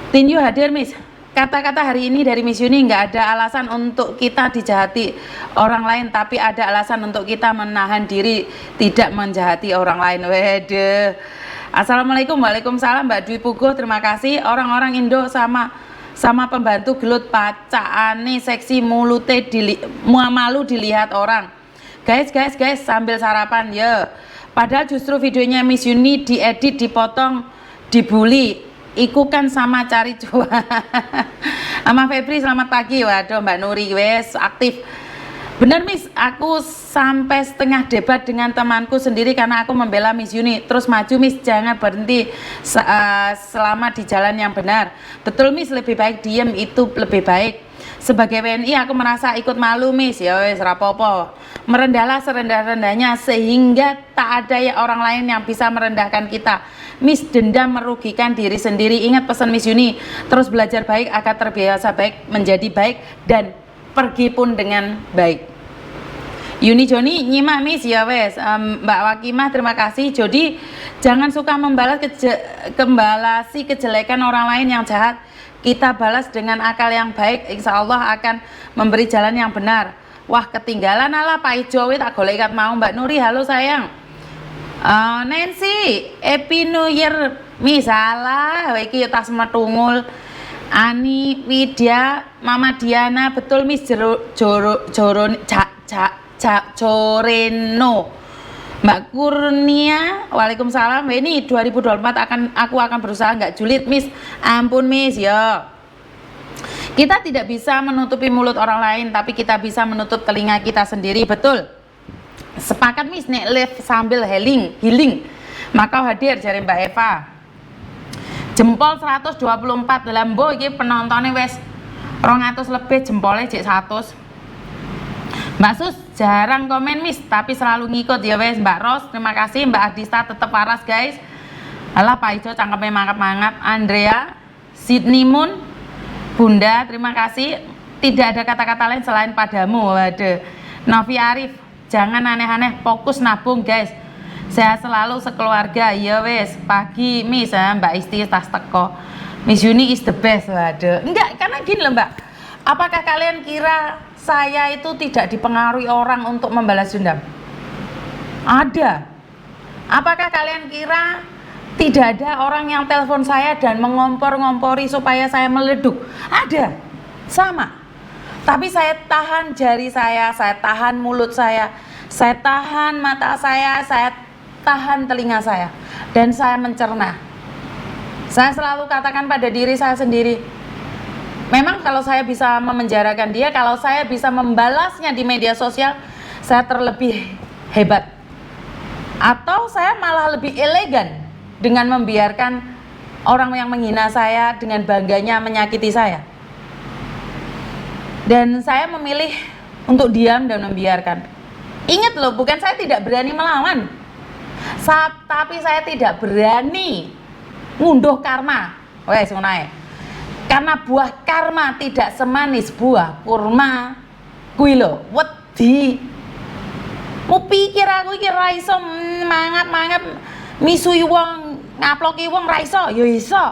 Tinju hadir, Miss. Kata-kata hari ini dari Miss Yuni, nggak ada alasan untuk kita dijahati orang lain, tapi ada alasan untuk kita menahan diri tidak menjahati orang lain. Wede. Assalamualaikum, waalaikumsalam Mbak Dwi Puguh, terima kasih. Orang-orang Indo sama pembantu gelut pacaane seksi mulute malu dilihat orang. Guys, sambil sarapan ya. Padahal justru videonya Miss Yuni diedit, dipotong, dibully. Iku kan sama cari cuan. Sama Febri, selamat pagi. Waduh, Mbak Nuri wes aktif. Bener Miss, aku sampai setengah debat dengan temanku sendiri karena aku membela Miss Yuni. Terus maju Miss, jangan berhenti selama di jalan yang benar. Betul Miss, lebih baik diem, itu lebih baik. Sebagai WNI aku merasa ikut malu Miss, ya wes rapopo. Merendahlah serendah-rendahnya sehingga tak ada ya orang lain yang bisa merendahkan kita. Miss, dendam merugikan diri sendiri. Ingat pesan Miss Yuni, terus belajar baik agar terbiasa baik, menjadi baik dan pergi pun dengan baik. Yuni Joni nyimak Miss, ya wes. Mbak Wakimah terima kasih. Jadi jangan suka membalasi kejelekan orang lain yang jahat. Kita balas dengan akal yang baik, insya Allah akan memberi jalan yang benar. Wah, ketinggalan ala Pak Ijo, tak golek ikat mau. Mbak Nuri, halo sayang. Nancy, Happy New Year. Misalah, iki tas metungul. Ani Widya, Mama Diana, betul Miss Coreno. Mbak Kurnia, waalaikumsalam. Ini 2024 aku akan berusaha nggak julid Miss. Ampun Miss ya. Kita tidak bisa menutupi mulut orang lain, tapi kita bisa menutup telinga kita sendiri. Betul. Sepakat Miss, nek live sambil healing. Maka hadir jari Mbak Eva. Jempol 124 dalam bo iki penontonnya wes 200 lebih, jempolnya jek 100. Mbak Sus jarang komen Miss, tapi selalu ngikut ya wes. Mbak Ros terima kasih. Mbak Adista tetap waras guys. Alah Pak Ijo cangkepnya mangap-mangap. Andrea, Sydney Moon, Bunda terima kasih. Tidak ada kata-kata lain selain padamu. Waduh. Novi Arif, jangan aneh-aneh, fokus nabung guys. Sehat selalu sekeluarga. Ya wes. Pagi Miss, Mbak Isti tas teko. Miss Yuni is the best. Waduh. Enggak, karena gini loh Mbak. Apakah kalian kira saya itu tidak dipengaruhi orang untuk membalas dendam? Ada. Apakah kalian kira tidak ada orang yang telepon saya dan mengompor-ngompori supaya saya meleduk? Ada. Sama. Tapi saya tahan jari saya tahan mulut saya tahan mata saya tahan telinga saya, dan saya mencerna. Saya selalu katakan pada diri saya sendiri, memang kalau saya bisa memenjarakan dia, kalau saya bisa membalasnya di media sosial, saya terlebih hebat. Atau saya malah lebih elegan dengan membiarkan orang yang menghina saya dengan bangganya menyakiti saya. Dan saya memilih untuk diam dan membiarkan. Ingat loh, bukan saya tidak berani melawan, tapi saya tidak berani ngunduh karma. Wes ngono. Karena buah karma tidak semanis buah kurma. Kuwi lho, wedi. Mu pikir aku iki ra iso mangap-mangap misui wong, ngaploki wong ra iso, ya iso.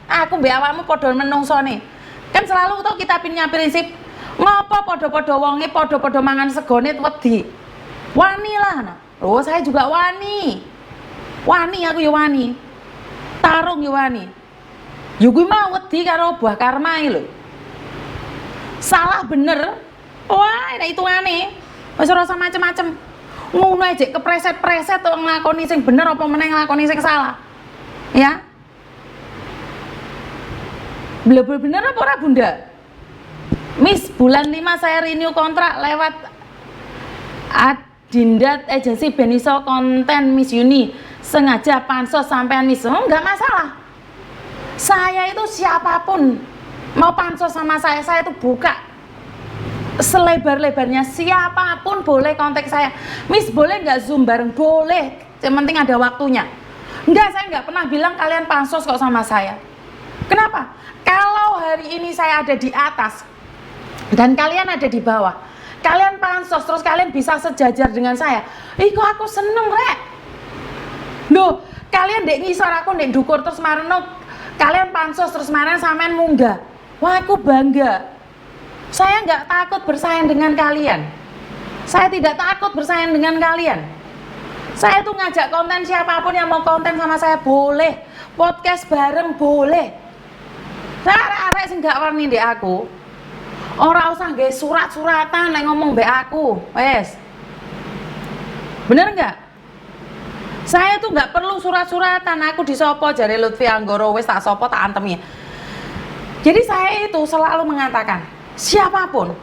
Aku mbek awakmu padha menungsone. Kan selalu to kita punya prinsip, ngopo padha-padha wonge padha-padha mangan segone wedi. Wani lah. Oh, saya juga wani. Wani aku ya wani. Tarung ya wani. Ya kuwi mau wedi karo buah karma iki lho. Salah bener. Wah, nek hitungane wis ora usah macem-macem. Ngono aja kepreset-preset to nglakoni sing bener apa meneh nglakoni sing salah. Ya. Blebel bener apa ora Bunda? Miss, bulan 5 saya renew kontrak lewat Adindat agensi Beniso konten Miss Yuni. Sengaja pansos sampean Miss. Oh, enggak masalah. Saya itu siapapun mau pansos sama saya itu buka selebar-lebarnya. Siapapun boleh kontak saya. Miss, boleh nggak Zoom bareng? Boleh, yang penting ada waktunya. Enggak, saya nggak pernah bilang kalian pansos kok sama saya. Kenapa? Kalau hari ini saya ada di atas dan kalian ada di bawah, kalian pansos terus kalian bisa sejajar dengan saya, kok aku seneng rek. Loh, kalian dek ngisor aku dek dukur terus marno Kalian pansos terus kemarin sampean munggah. Wah, aku bangga. Saya nggak takut bersaing dengan kalian. Saya tidak takut bersaing dengan kalian. Saya tuh ngajak konten siapapun yang mau konten sama saya boleh. Podcast bareng boleh. Saya arek sing gak warni ndek aku. Ora usah nggae surat-suratan nek ngomong mbek aku. Wes. Bener nggak? Saya tuh nggak perlu surat-suratan. Aku disopo jare Lutfi Anggoro, wes tak sopo tak antemi. Jadi saya itu selalu mengatakan, siapapun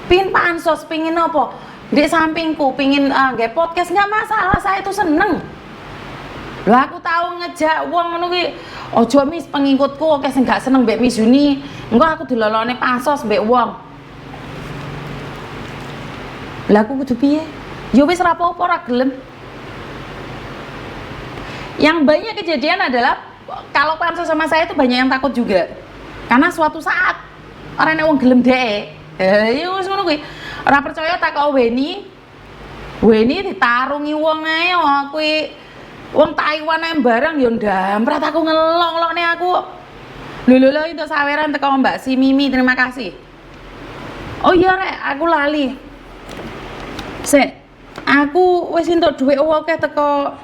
pingin pansos, pingin apa di sampingku, pingin nggak podcast, nggak masalah, saya itu seneng. Lah aku tahu ngejak wong ngono kuwi, ojo mis pengikutku oke sing gak seneng mbek Miss Yuni, engko aku dilolone pansos mbek wong. Lah aku kudu piye? Ya wis ora apa-apa ora gelem. Yang banyak kejadian adalah kalau pansos sama saya itu banyak yang takut juga. Karena suatu saat orang nek wong gelem dhek, ya wis ngono kuwi. Ora percaya tak kok Weni ditarungi wong ae kuwi wong Taiwan ae barang ya ndamprat aku ngelong-ngelokne aku. Lho untuk saweran teko Mbak Si Mimi, terima kasih. Oh iya rek, aku lali. Sik, aku wis entuk dhuwit akeh teko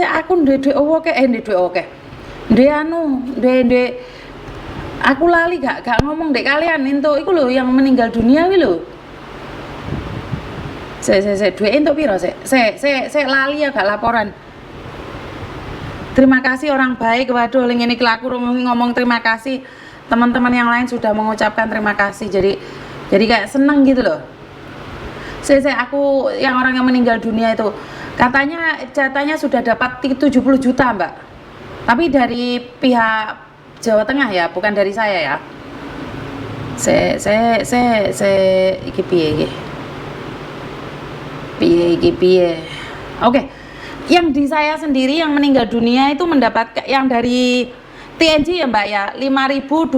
aku ndek oke aku lali gak ngomong dek kalian entuk iku lho yang meninggal dunia kuwi lho. Duit entuk piro sik lali ya gak laporan. Terima kasih orang baik. Waduh ngene iki aku ngomong terima kasih. Teman-teman yang lain sudah mengucapkan terima kasih. Jadi kayak seneng gitu loh. Aku yang orang yang meninggal dunia itu katanya jatahnya sudah dapat 70 juta mbak, tapi dari pihak Jawa Tengah ya, bukan dari saya ya. Iki piye. Oke. Yang di saya sendiri yang meninggal dunia itu mendapat yang dari TNG ya mbak ya, 5.216.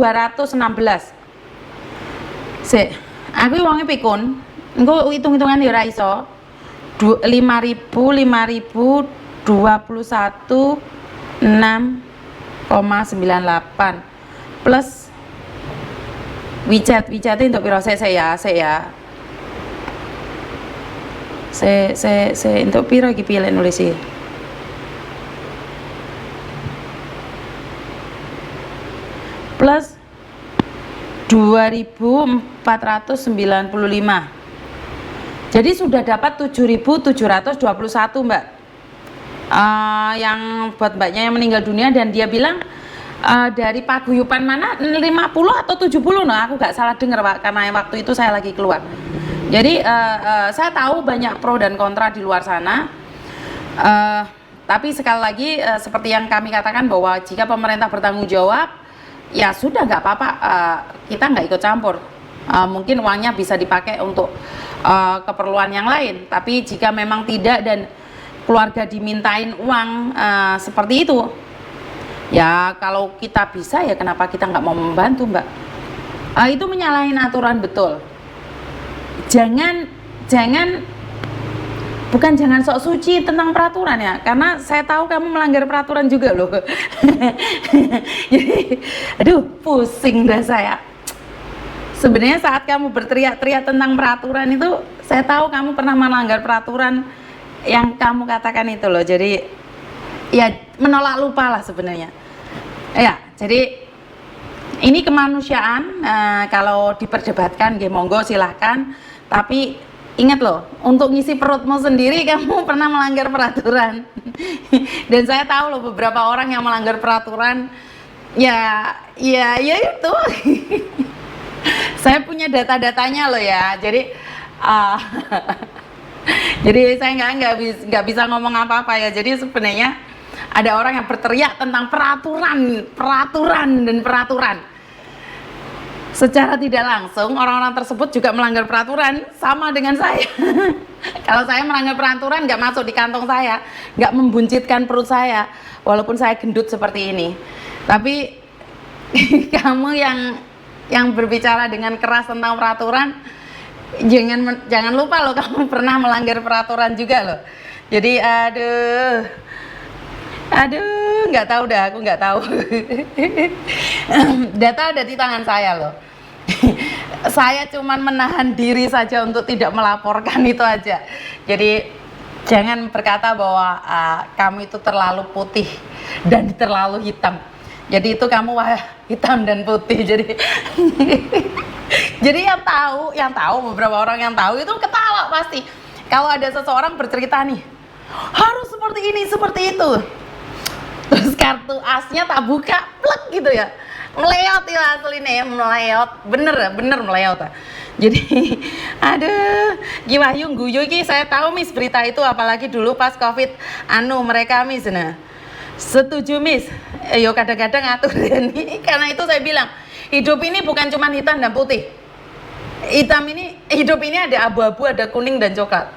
Aku wonge pikun, engko hitung-hitungan ya ora iso. 5.021 6,98 plus WeChat untuk piro saya untuk piro iki pilih nulis iki plus 2.495. Jadi sudah dapat 7.721 mbak, yang buat mbaknya yang meninggal dunia. Dan dia bilang dari paguyuban mana 50 atau 70 nah aku gak salah dengar pak, karena waktu itu saya lagi keluar. Jadi saya tahu banyak pro dan kontra di luar sana, tapi sekali lagi seperti yang kami katakan bahwa jika pemerintah bertanggung jawab ya sudah nggak apa-apa, kita nggak ikut campur. Mungkin uangnya bisa dipakai untuk keperluan yang lain, tapi jika memang tidak dan keluarga dimintain uang seperti itu ya, kalau kita bisa ya kenapa kita nggak mau membantu mbak. Itu menyalahin aturan betul. Jangan sok suci tentang peraturan ya, karena saya tahu kamu melanggar peraturan juga loh. Jadi aduh pusing dah saya. Sebenarnya saat kamu berteriak-teriak tentang peraturan itu, saya tahu kamu pernah melanggar peraturan yang kamu katakan itu loh. Jadi ya menolak lupa lah sebenarnya. Ya, jadi ini kemanusiaan. Kalau diperdebatkan, monggo silahkan. Tapi ingat loh, untuk ngisi perutmu sendiri kamu pernah melanggar peraturan. Dan saya tahu loh beberapa orang yang melanggar peraturan. Ya itu. Saya punya data-datanya loh ya, jadi jadi saya nggak bisa ngomong apa-apa ya. Jadi sebenarnya ada orang yang berteriak tentang peraturan. Secara tidak langsung orang-orang tersebut juga melanggar peraturan sama dengan saya. Kalau saya melanggar peraturan nggak masuk di kantong saya, nggak membuncitkan perut saya, walaupun saya gendut seperti ini. Tapi kamu yang berbicara dengan keras tentang peraturan, jangan lupa loh kamu pernah melanggar peraturan juga loh. Jadi nggak tahu dah, aku nggak tahu. Data ada di tangan saya loh. Saya cuman menahan diri saja untuk tidak melaporkan itu aja. Jadi jangan berkata bahwa kamu itu terlalu putih dan terlalu hitam. Jadi itu kamu hitam dan putih. Jadi jadi yang tahu beberapa orang yang tahu itu ketawa pasti. Kalau ada seseorang bercerita nih, harus seperti ini, seperti itu. Terus kartu asnya tak buka, plek gitu ya. Meleot ya aslinya ya, meleot. Bener meleot. Jadi Giwayung guyu iki saya tahu Miss berita itu, apalagi dulu pas Covid mereka Miss nah. Setuju Miss. Yo kadang-kadang atur ini karena itu saya bilang, hidup ini bukan cuma hitam dan putih. Hidup ini ada abu-abu, ada kuning dan coklat.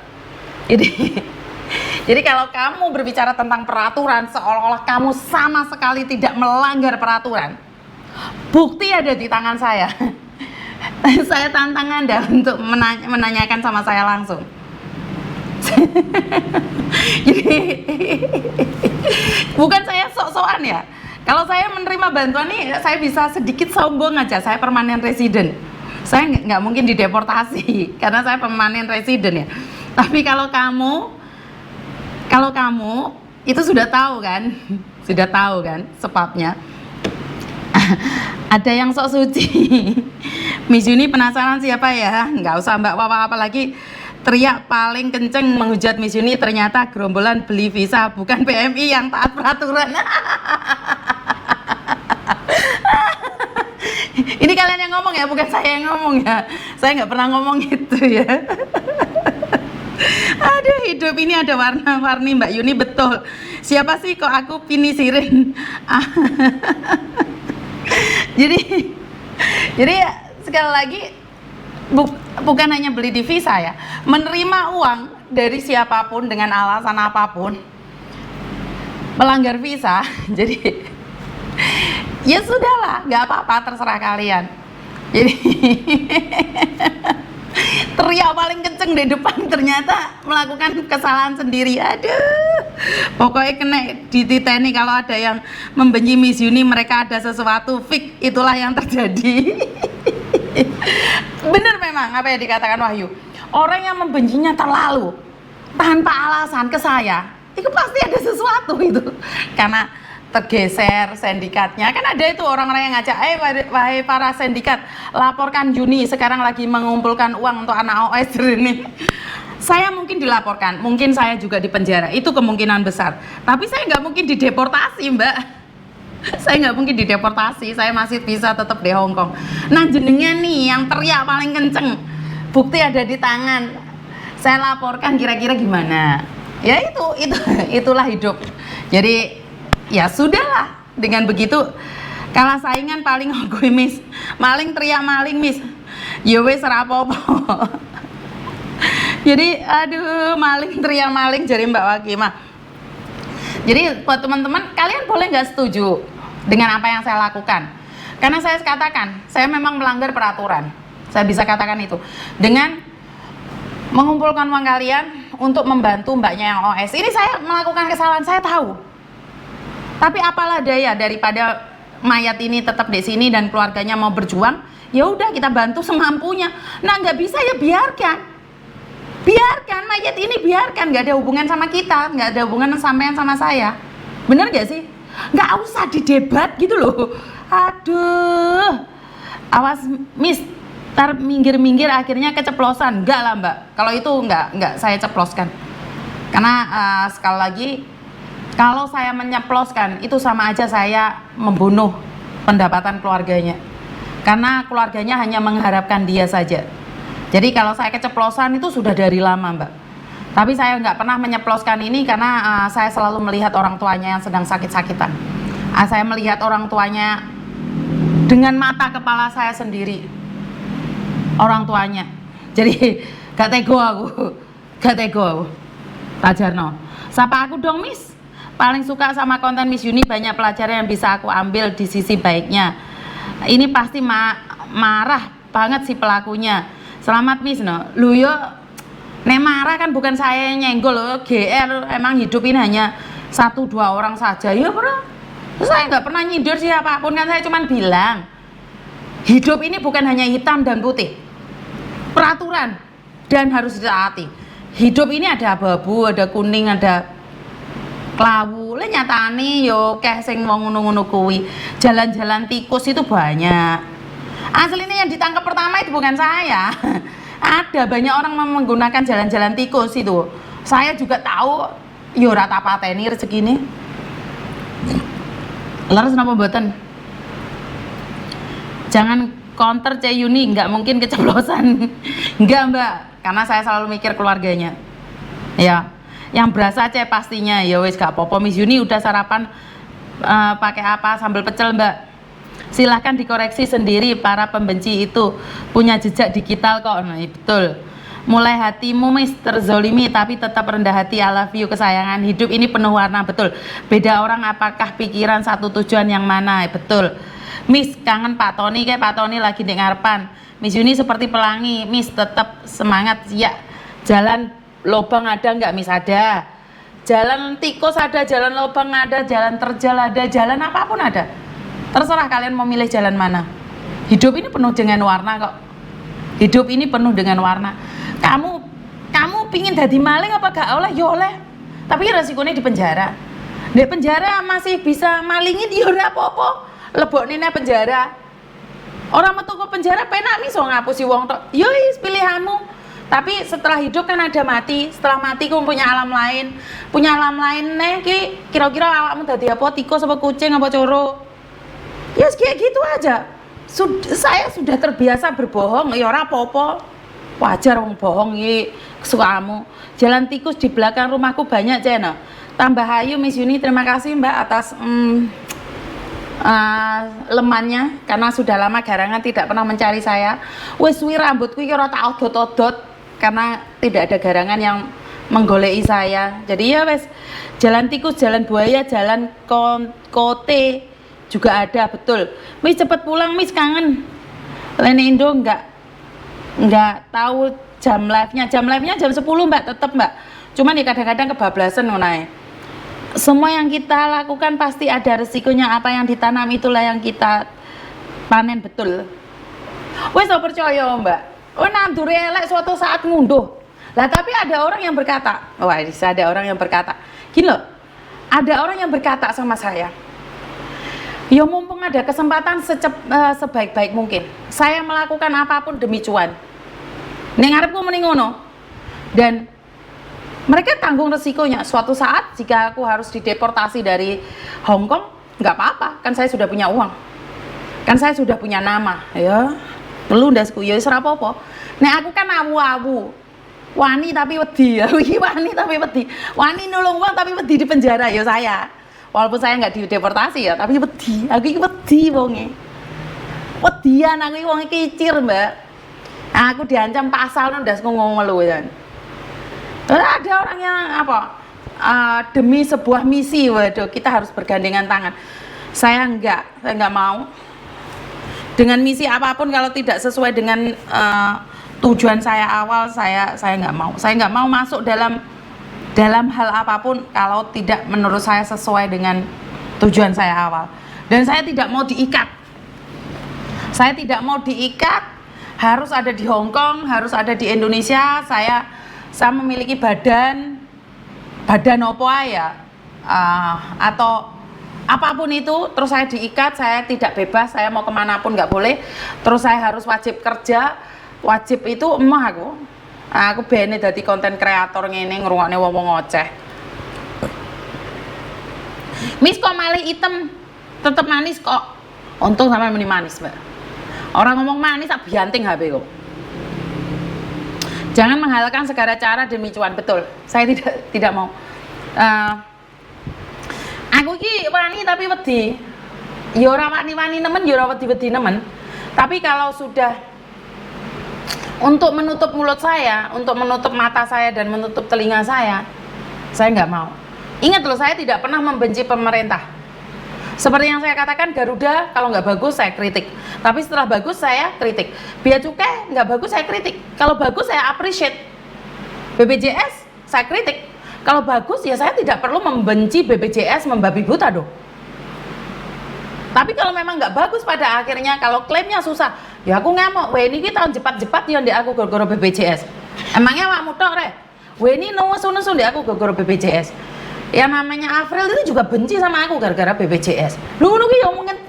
Jadi kalau kamu berbicara tentang peraturan seolah-olah kamu sama sekali tidak melanggar peraturan, bukti ada di tangan saya. Saya tantang Anda untuk menanyakan sama saya langsung. Jadi bukan saya sok-sokan ya. Kalau saya menerima bantuan nih, saya bisa sedikit sombong aja. Saya permanen resident. Saya nggak mungkin dideportasi karena saya permanen resident ya. Tapi kalau kamu itu sudah tahu kan sebabnya. Ada yang sok suci. Miss Yuni penasaran siapa ya? Nggak usah Mbak Wawa, apalagi teriak paling kenceng menghujat Miss Yuni, ternyata gerombolan beli visa bukan PMI yang taat peraturan. Ini kalian yang ngomong ya, bukan saya yang ngomong ya. Saya nggak pernah ngomong itu ya. Aduh, hidup ini ada warna-warni Mbak Yuni, betul. Siapa sih kok aku pinisirin? Jadi sekali lagi bukan hanya beli di visa ya, menerima uang dari siapapun dengan alasan apapun, melanggar visa. Jadi ya sudahlah, nggak apa-apa, terserah kalian. Jadi teriak paling kenceng di depan, ternyata melakukan kesalahan sendiri. Aduh, pokoknya kena dititeni. Kalau ada yang membenci Miss Yuni, mereka ada sesuatu fix, itulah yang terjadi. Bener memang apa yang dikatakan Wahyu, orang yang membencinya terlalu tanpa alasan ke saya, itu pasti ada sesuatu itu, karena tergeser sindikatnya. Kan ada itu orang-orang yang ngajak, wahai para sindikat, laporkan Yuni sekarang lagi mengumpulkan uang untuk anak OS ini. Saya mungkin dilaporkan, mungkin saya juga dipenjara, itu kemungkinan besar. Tapi saya nggak mungkin dideportasi Mbak. Saya nggak mungkin dideportasi, saya masih bisa tetap di Hong Kong. Nah jenengan nih yang teriak paling kenceng, bukti ada di tangan, saya laporkan, kira-kira gimana? Ya itulah hidup. Jadi ya sudahlah, dengan begitu kalah saingan paling gue Miss, maling teriak maling Miss, ya wes rapopo. Jadi aduh, maling teriak maling jadi Mbak Wakimah. Jadi buat teman-teman, kalian boleh nggak setuju dengan apa yang saya lakukan? Karena saya katakan, saya memang melanggar peraturan. Saya bisa katakan itu dengan mengumpulkan uang kalian untuk membantu mbaknya yang OS. Ini saya melakukan kesalahan, saya tahu. Tapi apalah daya, daripada mayat ini tetap di sini dan keluarganya mau berjuang, ya udah kita bantu semampunya. Nah nggak bisa ya biarkan mayat ini, biarkan, nggak ada hubungan sama kita, nggak ada hubungan sampean sama saya, bener nggak sih? Nggak usah didebat gitu loh. Aduh, awas Miss, ntar minggir-minggir akhirnya keceplosan. Enggak lah Mbak, kalau itu enggak saya ceploskan. Karena sekali lagi, kalau saya menyeploskan itu sama aja saya membunuh pendapatan keluarganya. Karena keluarganya hanya mengharapkan dia saja. Jadi kalau saya keceplosan itu sudah dari lama Mbak. Tapi saya nggak pernah menyeploskan ini karena saya selalu melihat orang tuanya yang sedang sakit-sakitan. Saya melihat orang tuanya dengan mata kepala saya sendiri. Orang tuanya. Jadi gak tego aku. Pak Jarno, sapa aku dong Miss. Paling suka sama konten Miss Yuni, banyak pelajaran yang bisa aku ambil di sisi baiknya. Ini pasti marah banget si pelakunya. Selamat Miss no. Lu yo nek marah kan bukan saya yang nyenggol loh, GR emang hidup ini hanya 1-2 orang saja ya bro. Saya nggak pernah nyindir siapapun, kan saya cuma bilang hidup ini bukan hanya hitam dan putih, peraturan dan harus ditaati. Hidup ini ada abu-abu, ada kuning, ada klawu. Le nyatane yo keh sing wong ngono-ngono kuwi. Jalan-jalan tikus itu banyak. Aslinya yang ditangkap pertama itu bukan saya. Ada banyak orang menggunakan jalan-jalan tikus itu. Saya juga tahu yo rata pateni rezekine. Laras kenapa mboten? Jangan counter C Yuni, nggak mungkin keceplosan. Nggak mbak, karena saya selalu mikir keluarganya. Ya, yang berasa C pastinya. Ya wes gak apa-apa. Miss Yuni udah sarapan pakai apa? Sambal pecel mbak. Silahkan dikoreksi sendiri, para pembenci itu punya jejak digital kok. Nah, betul. Mulai hatimu Miss terzolimi tapi tetap rendah hati. I love you kesayangan. Hidup ini penuh warna, betul. Beda orang apakah pikiran satu tujuan yang mana, betul. Miss kangen Pak Tony, kayak Pak Tony lagi di ngarepan. Miss Yuni seperti pelangi. Miss tetap semangat ya. Jalan lobang ada nggak Miss? Ada. Jalan tikus ada, jalan lobang ada, jalan terjal ada, jalan apapun ada. Terserah kalian mau milih jalan mana. Hidup ini penuh dengan warna kok. Hidup ini penuh dengan warna. Kamu pingin jadi maling apa gak oleh? Ya oleh. Tapi resikonya di penjara. Di penjara masih bisa malingin ya ora apa-apa. Lebokne penjara. Orang metu ke penjara penak iso ngapusi wong tok. Ya wis pilihanmu. Tapi setelah hidup kan ada mati. Setelah mati kamu punya alam lain. Punya alam lain ki kira-kira awakmu dadi apa? Tikus apa kucing apa coro? Ya kayak gitu aja. Saya sudah terbiasa berbohong, ya ora apa-apa. Wajar wong bohong iki kesukaanmu. Jalan tikus di belakang rumahku banyak Cena. Tambah ayu Miss Yuni, terima kasih Mbak atas lemannya, karena sudah lama garangan tidak pernah mencari saya. Wis suwi rambutku iki ora tak odot-odot karena tidak ada garangan yang menggoleki saya. Jadi ya wes, jalan tikus, jalan buaya, jalan kote juga ada, betul. Miss cepet pulang Miss, kangen. Lene Indo nggak tahu jam live-nya. Jam live-nya jam 10 Mbak, tetap Mbak. Cuman ya kadang-kadang kebablasan ngono. Semua yang kita lakukan pasti ada resikonya. Apa yang ditanam itulah yang kita panen, betul. Wes percaya Mbak. Oh nandure elek suatu saat ngunduh. Lah tapi ada orang yang berkata, ada orang yang berkata, gini loh. Ada orang yang berkata sama saya, ya mumpung ada kesempatan sebaik-baik mungkin saya melakukan apapun demi cuan. Ning ngarepku mending ngono. Dan mereka tanggung resikonya. Suatu saat jika aku harus dideportasi dari Hong Kong, nggak apa-apa, kan saya sudah punya uang, kan saya sudah punya nama, ya telu ndasku ya wis ora apa-apa. Nek aku kan awu-awu, wani tapi wedi, ya wani tapi wedi, wani nulung wong tapi wedi di penjara ya saya. Walaupun saya nggak dideportasi ya, tapi wedi. Aku iki wedi wonge. Wedian aku iki wonge kicir, Mbak. Aku diancam pasal ndasku ngomong kan. Ada orang yang demi sebuah misi, waduh, kita harus bergandengan tangan. Saya nggak mau. Dengan misi apapun kalau tidak sesuai dengan tujuan saya awal, saya nggak mau. Saya nggak mau masuk dalam hal apapun kalau tidak menurut saya sesuai dengan tujuan saya awal. Dan saya tidak mau diikat. Saya tidak mau diikat, harus ada di Hong Kong, harus ada di Indonesia. Saya memiliki badan apa ya, atau apapun itu, terus saya diikat, saya tidak bebas, saya mau kemanapun nggak boleh. Terus saya harus wajib kerja, wajib itu aku bene dadi konten kreator ngene ngrungokne wong ngoceh. Miss kok malih item, tetep manis kok. Untung sampai meni manis, Mbak. Orang ngomong manis tak bianting HP kok. Jangan menghalalkan segala cara demi cuan, betul. Saya tidak mau. Aku ki wani tapi wedi. Ya ora wani-wani nemen, ya ora wedi-wedi nemen. Tapi kalau sudah untuk menutup mulut saya, untuk menutup mata saya dan menutup telinga saya nggak mau. Ingat loh, saya tidak pernah membenci pemerintah. Seperti yang saya katakan, Garuda kalau nggak bagus saya kritik, tapi setelah bagus saya kritik. Bea Cukai nggak bagus saya kritik, kalau bagus saya appreciate. BPJS saya kritik, kalau bagus ya saya tidak perlu membenci BPJS membabi buta dong. Tapi kalau memang nggak bagus pada akhirnya, kalau klaimnya susah, ya aku ngamuk. Wah ini tahun cepat-cepat ya di aku gara-gara BPJS. Emangnya awakmu tok rek? Wah ini nesu-nesu di aku gara-gara BPJS. Yang namanya April itu juga benci sama aku gara-gara BPJS. Lu ya ngomongin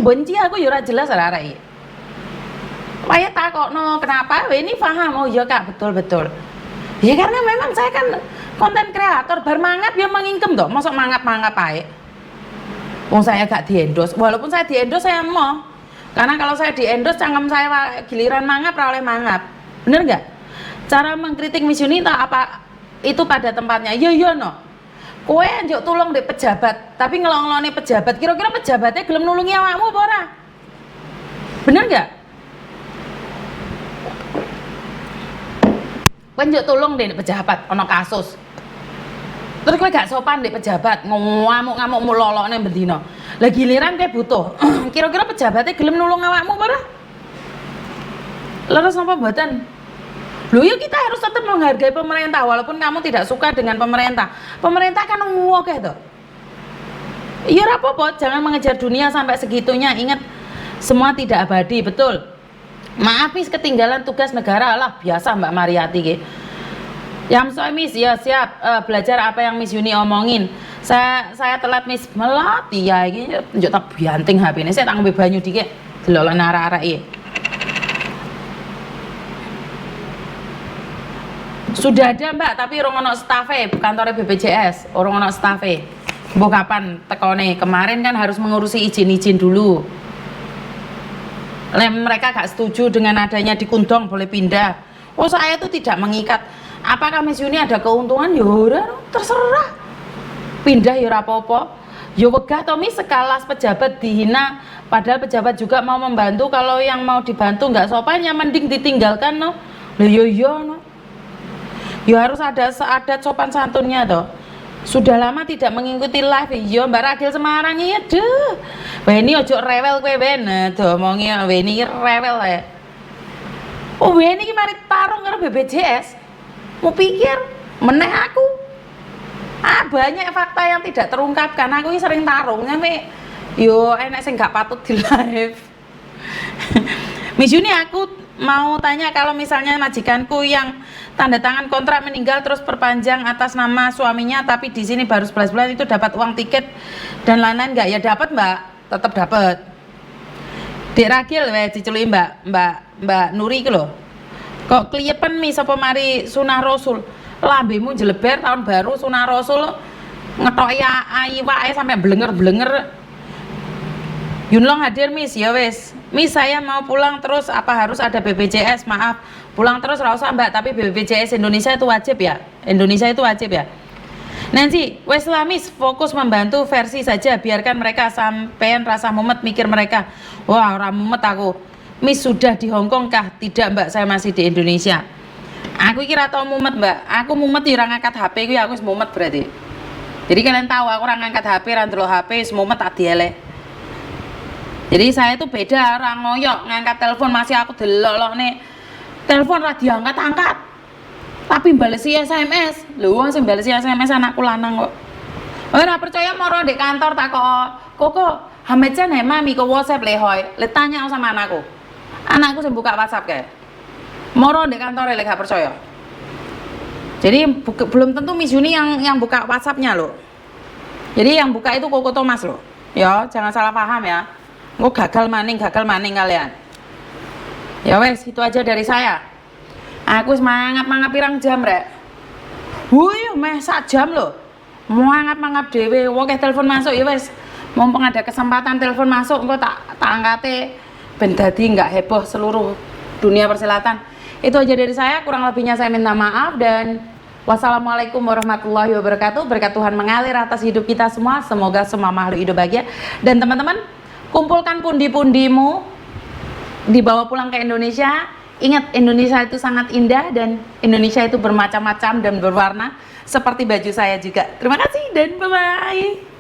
benci aku ya ora jelas ora iki. Waya takokno kenapa? Wah ini paham. Oh iya Kak, betul. Ya karena memang saya kan konten kreator, bar mangap ya mangingkem toh. Mosok mangap-mangap ae. Wong saya gak diendos, walaupun saya diendos saya mau, karena kalau saya diendos cangkem saya giliran mangap ora oleh mangap, bener nggak? Cara mengkritik Miss Yuni apa itu pada tempatnya, iya no. Kowe njuk tulung dek pejabat, tapi ngelong-ngelone pejabat, kira-kira pejabatnya gelem nulungi awakmu apa ora? Bener nggak? Kowe njuk tulung dek pejabat, ono kasus. Terus kowe gak sopan dek pejabat, ngamuk-ngamuk mulolokne bendina. Lah giliran kowe butuh. Kira-kira pejabatnya gelem nulung awakmu apa ora? Leres napa mboten? Lho ya kita harus tetap menghargai pemerintah walaupun kamu tidak suka dengan pemerintah. Pemerintah kan akeh to. Ya ora apa-apa, jangan mengejar dunia sampai segitunya. Ingat, semua tidak abadi, betul. Maaf Miss, ketinggalan tugas negara lah biasa Mbak Mariati ge. Yang soal Miss ya siap belajar apa yang Miss Yuni omongin. Saya telat Miss melatih ya ini njuk tak bianting HP ini. Saya tak ngombe banyu dikit. Delok arek-arek iki. Sudah ada Mbak, tapi orang ono stafe kantor BPJS, orang ono stafe. Mbok kapan tekone? Kemarin kan harus mengurusi izin-izin dulu. Mereka gak setuju dengan adanya di Kundong boleh pindah. Oh saya itu tidak mengikat. Apakah Miss Yuni ada keuntungan? Ya udah, terserah. Pindah ya apa-apa. Ya wegah to Miss sekelas pejabat dihina, padahal pejabat juga mau membantu. Kalau yang mau dibantu nggak sopan ya mending ditinggalkan no. Lah yo no. Ya harus ada seadat sopan santunnya toh. Sudah lama tidak mengikuti live ya Mbak Ragil Semarang ya deh. Weni ojo rewel kowe ben. Tuh omongi Weni rewel ya. Oh Weni ki mari tarung karo BPJS. Mau pikir meneh aku banyak fakta yang tidak terungkapkan. Aku ini sering tarung nyampe yo enek sing gak patut di live. Miss Yuni, aku mau tanya, kalau misalnya majikanku yang tanda tangan kontrak meninggal terus perpanjang atas nama suaminya, tapi di sini baru 11 bulan, itu dapat uang tiket dan lain-lain nggak? Ya dapat Mbak, tetap dapat. Dek Ragil dicelui Mbak Nuri gitu loh. Kok kliyepen Miss apa mari sunah Rasul? Lambemu jeleber tahun baru sunah Rasul ngetoki ayi wae sampai blenger-blenger. Yunlong hadir Miss, ya wes. Miss saya mau pulang terus, apa harus ada BPJS? Maaf, pulang terus ora usah Mbak, tapi BPJS Indonesia itu wajib ya. Indonesia itu wajib ya. Nanti wes lah Miss, fokus membantu versi saja, biarkan mereka sampean rasa mumet mikir mereka. Wah, ora mumet aku. Miss sudah di Hongkong kah? Tidak Mbak, saya masih di Indonesia. Aku kira tau mumet Mbak. Aku mumet ya ora ngangkat HP ku ya aku wis mumet berarti. Jadi kalian tahu aku ora ngangkat HP, ora ndelok HP, wis mumet tak dielek. Jadi saya itu beda, orang ngoyok ngangkat telepon masih aku delok nih. Telepon ra diangkat-angkat. Tapi balesi SMS. Lho wong sing balesi SMS anakku lanang kok. Ora percaya moro di kantor tak kok Hamid Chan mami ke WhatsApp lehoy. Le tanya sama anakku. Anakku sing buka WhatsApp kayak. Moro di kantor le gak percaya. Jadi belum tentu Miss Yuni yang buka WhatsApp-nya loh. Jadi yang buka itu Koko Thomas loh. Ya, jangan salah paham ya. Kok gagal maning kalian. Ya wes, itu aja dari saya. Aku semangat pirang jam rek. Wuih, meh sak jam loh. Mangap dhewe, wong telepon masuk ya wes. Mumpung ada kesempatan telepon masuk, engko tak angkate ben dadi enggak heboh seluruh dunia persilatan. Itu aja dari saya, kurang lebihnya saya minta maaf dan wassalamualaikum warahmatullahi wabarakatuh. Berkat Tuhan mengalir atas hidup kita semua. Semoga semua makhluk hidup bahagia. Dan teman-teman, kumpulkan pundi-pundimu, dibawa pulang ke Indonesia. Ingat, Indonesia itu sangat indah dan Indonesia itu bermacam-macam dan berwarna seperti baju saya juga. Terima kasih dan bye-bye.